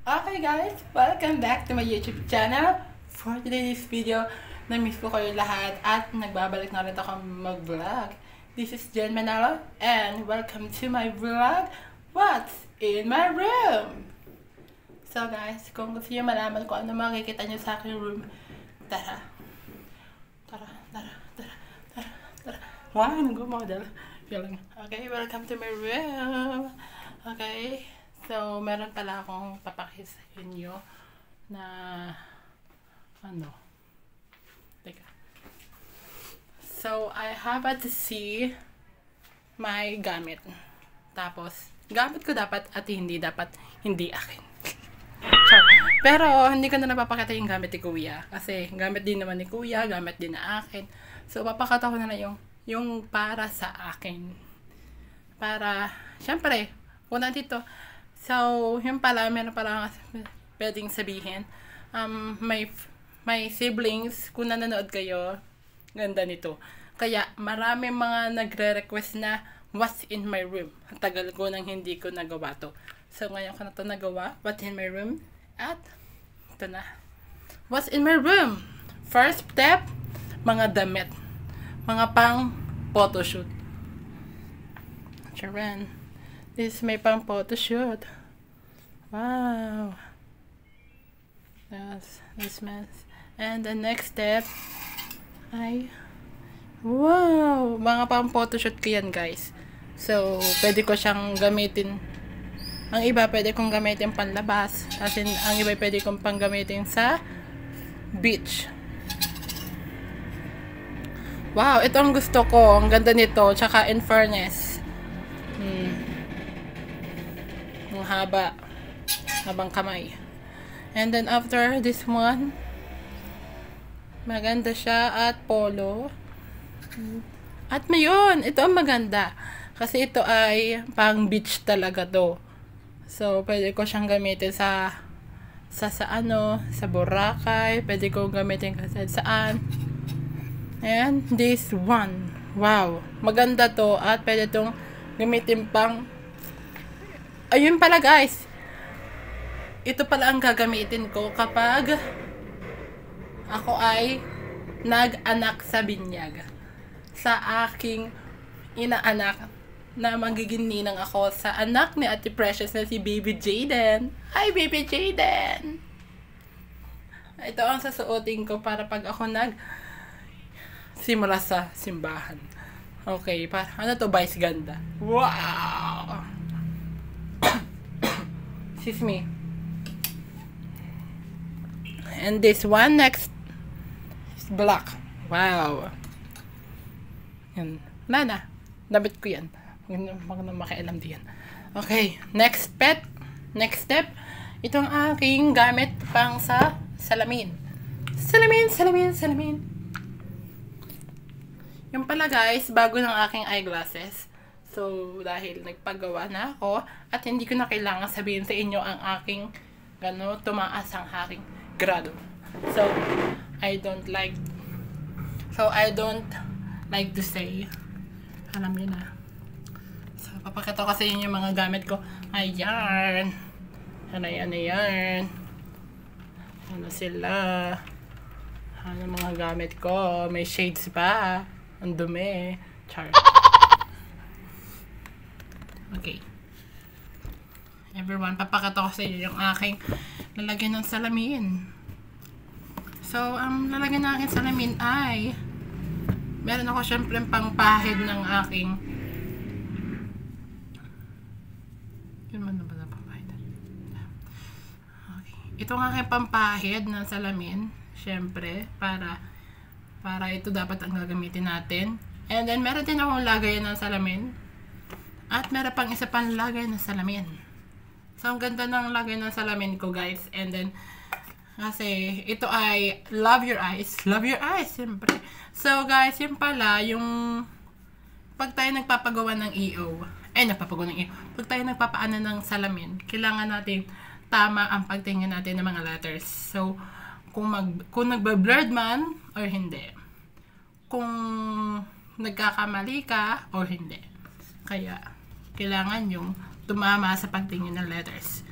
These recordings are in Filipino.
Okay guys, welcome back to my YouTube channel. For today's video, na-miss ko kayo lahat at nagbabalik na rin ako mag-vlog. This is Jen Manalo and welcome to my vlog, What's in My Room? So guys, kung gusto niyo malaman kung ano makikita niyo sa aking room, tara. Wow, nag-model. Okay, welcome to my room. Okay, so meron pala akong papakita sa inyo na teka. So I have to see my gamit. Tapos, gamit ko dapat at hindi dapat hindi akin. Pero hindi ko na napapakita yung gamit ni Kuya kasi gamit din naman ni Kuya, gamit din na akin. So papakita ko na lang yung para sa akin. Para, syempre, una dito. So, yung pala, meron pala pwedeng sabihin. My siblings, kung nanonood kayo, ganda nito. Kaya, marami mga nagre-request na what's in my room. Tagal ko nang hindi ko nagawa to. So, ngayon ko na to nagawa. What's in my room? At, ito na. What's in my room? First step, mga damit. Mga pang photoshoot. Charan. This is my pang photoshoot. Wow. That's this mess. And the next step ay wow, mga pang photoshoot ko yan, guys. So, pwede ko siyang gamitin. Ang iba pwede kong gamitin panlabas. Kasi ang iba pwede kong pang gamitin sa beach. Wow, ito ang gusto ko. Ang ganda nito. Tsaka in fairness. Ang haba. Habang kamay. And then after this one, maganda siya at polo. At mayon, ito ang maganda. Kasi ito ay pang beach talaga to. So, pwede ko siyang gamitin sa Boracay. Pwede ko gamitin kasi saan. And this one. Wow. Maganda to. At pwede itong gamitin pang ayun pala, guys. Ito pala ang gagamitin ko kapag ako ay nag-anak sa binyag. Sa aking inaanak na magiging ninang ako sa anak ni Ate Precious na si Baby Jaden. Hi, Baby Jaden! Ito ang sasuotin ko para pag ako simula sa simbahan. Okay, ano to, Vice Ganda? Wow! Excuse me. And this one next is black. Wow. Yan. Nana. Damit ko yan. Huwag na makialam diyan. Okay. Next step. Itong aking gamit pang sa salamin. Salamin. Yung pala, guys, bago ng aking eyeglasses. So, dahil nagpagawa na ako at hindi ko na kailangan sabihin sa inyo ang aking tumaas ang aking grado. So, I don't like to say. Alam niyo na. So, papakita ko sa inyo yung mga gamit ko. Ayan. Ayan. Ano sila? Ano mga gamit ko? May shades pa. Ang dumi. Char. Okay. Everyone, papakita ko sa inyo yung aking lalagyan ng salamin. So, ang lalagyan ng aking salamin ay meron ako syempre pangpahid ng aking yun man na ba na pangpahid? Okay. Ito ang aking pampahid ng salamin. Syempre, para ito dapat ang gagamitin natin. And then, meron din akong lagayan ng salamin. At meron pang isa pang lagay ng salamin. So, ang ganda ng lagay ng salamin ko, guys. And then, kasi ito ay love your eyes, siyempre. So, guys, yun pala, yung pag tayo nagpapagawa ng pag tayo nagpapaano ng salamin, kailangan natin tama ang pagtingin natin ng mga letters. So, kung nagba-blurred man or hindi. Kung nagkakamali ka or hindi. Kaya, kailangan yung tumama sa pagtingin ng letters.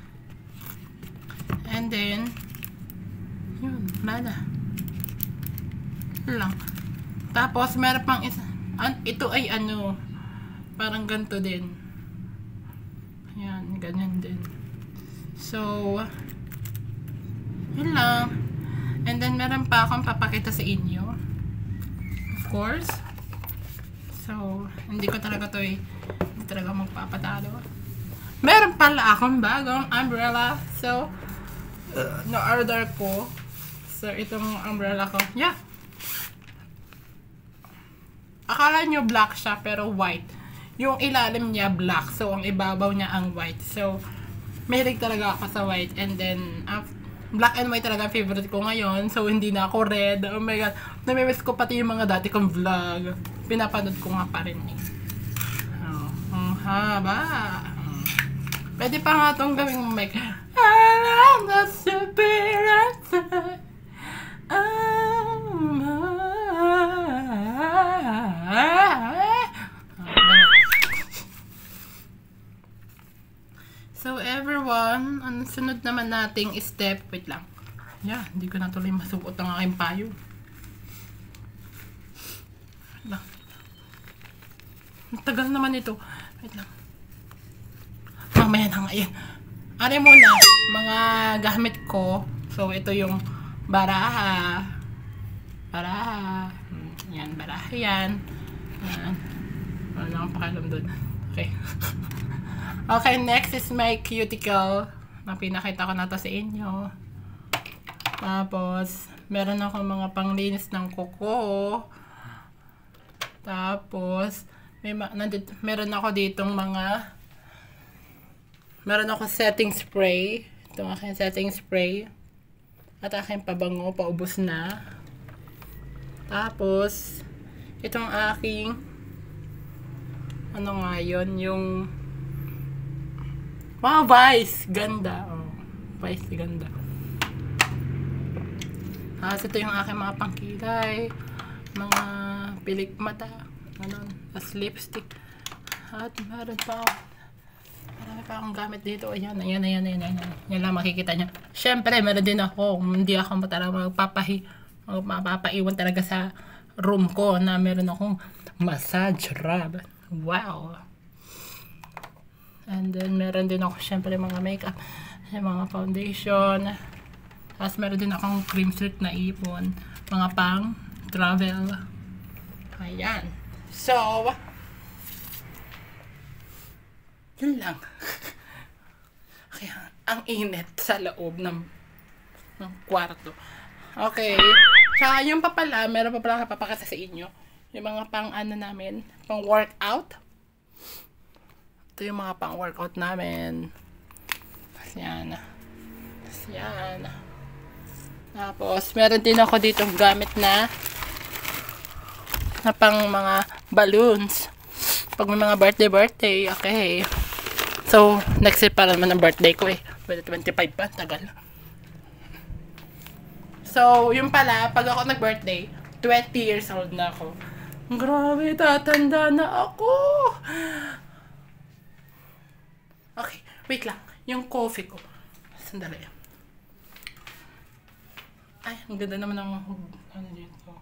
And then, yun, wala na. Yun lang. Tapos, meron pang isa. Ito ay ano, parang ganito din. Ayan, ganyan din. So, yun lang. And then, meron pa akong papakita sa inyo. Of course. So, hindi talaga magpapatalo. Meron pala akong bagong umbrella. So, na-order ko. So, itong umbrella ko. Yeah. Akala nyo black siya, pero white. Yung ilalim niya black. So, ang ibabaw niya ang white. So, mahilig talaga ako sa white. And then, black and white talaga favorite ko ngayon. So, hindi na ako red. Oh my God. Namimiss ko pati yung mga dati kong vlog. Pinapanood ko nga pa rin eh. Ang haba. Pwede pa nga itong gawing mic. I'm the spirit. So everyone, ang sunod naman nating step, wait lang. Yeah, hindi ko na tuloy masuot ang aking payo. Ang tagal naman ito. Wait lang. Mamaya na nga yan. Ano muna, mga gamit ko. So ito yung baraha. Baraha. Yan, baraha yan. Yan. Wala na akong pakialam doon. Okay. Okay, next is my cuticle. Na pinakita ko na to sa inyo. Tapos, meron ako mga panglinis ng kuko. Tapos, meron ako ditong meron ako setting spray. Itong aking setting spray. At aking pabango, paubos na. Tapos, itong aking ano nga yun, yung wow, Vice! Ganda. Oh, Vice, ganda. Tapos ito yung aking mga pangkilay, mga pilik mata, ano, as lipstick. At meron pa ako. Marami pa akong gamit dito. Ayan. Yan lang makikita nyo. Siyempre, meron din ako. Hindi ako talaga mapapaiwan talaga sa room ko na meron akong massage rub. Wow! And then, meron din ako siyempre mga makeup, mga foundation. Tapos, meron din akong cream silk na ipon. Mga pang travel. Ayan. So, yun lang. Kaya, ang init sa loob ng kwarto. Okay. Tsaka yung pa pala, meron pa pala papakita sa inyo. Yung mga pang ano namin, pang workout. Ito yung mga pang workout namin. Yan. Yan. Tapos, meron din ako dito gamit na pang mga balloons. Pag may mga birthday. Okay. So, next year pa naman ang birthday ko eh. 25 pa. Tagal. So, yung pala, pag ako nag-birthday, 20 years old na ako. Grabe, tatanda na ako. Okay, wait lang. Yung coffee ko. Sandali. Ay, ang ganda naman ng ano dito.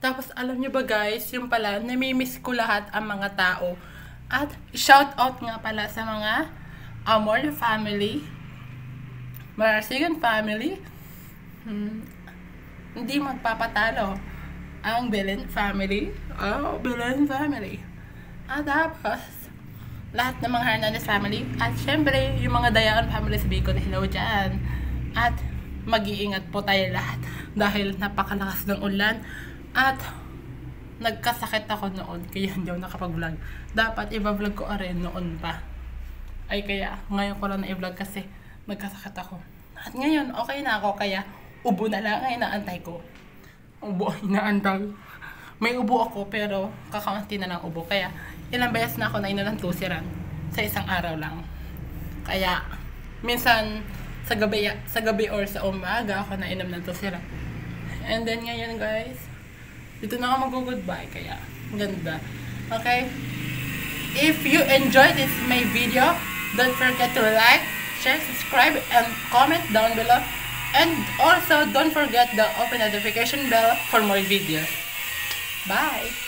Tapos, alam nyo ba guys, yung pala, namimiss ko lahat ang mga tao. At, shout out nga pala sa mga Amor family, Marasigan family, hindi magpapatalo ang Belen family. Oh, Belen family. At tapos, lahat ng mga Hernandez family. At syempre, yung mga Dayaon family sa Bicol, hello dyan. At, mag-iingat po tayo lahat. Dahil napakalakas ng ulan. At, nagkasakit ako noon. Kaya hindi ako nakapag-vlog. Dapat i-vlog ko rin noon pa. Ay kaya, ngayon ko lang na-vlog kasi nagkasakit ako. At ngayon, okay na ako. Kaya, ubo na lang ang inaantay ko. Ubo, inaantay. May ubo ako pero kakaunti na lang ubo. Kaya, ilang beses na ako na ng tusiran sa isang araw lang. Kaya, minsan, sa gabi or sa umaga ako nainom ng tusiran. And then ngayon guys, Dito na ako mag-goodbye, kaya ganda. Okay? If you enjoyed this my video, don't forget to like, share, subscribe, and comment down below. And also, don't forget the open notification bell for more videos. Bye!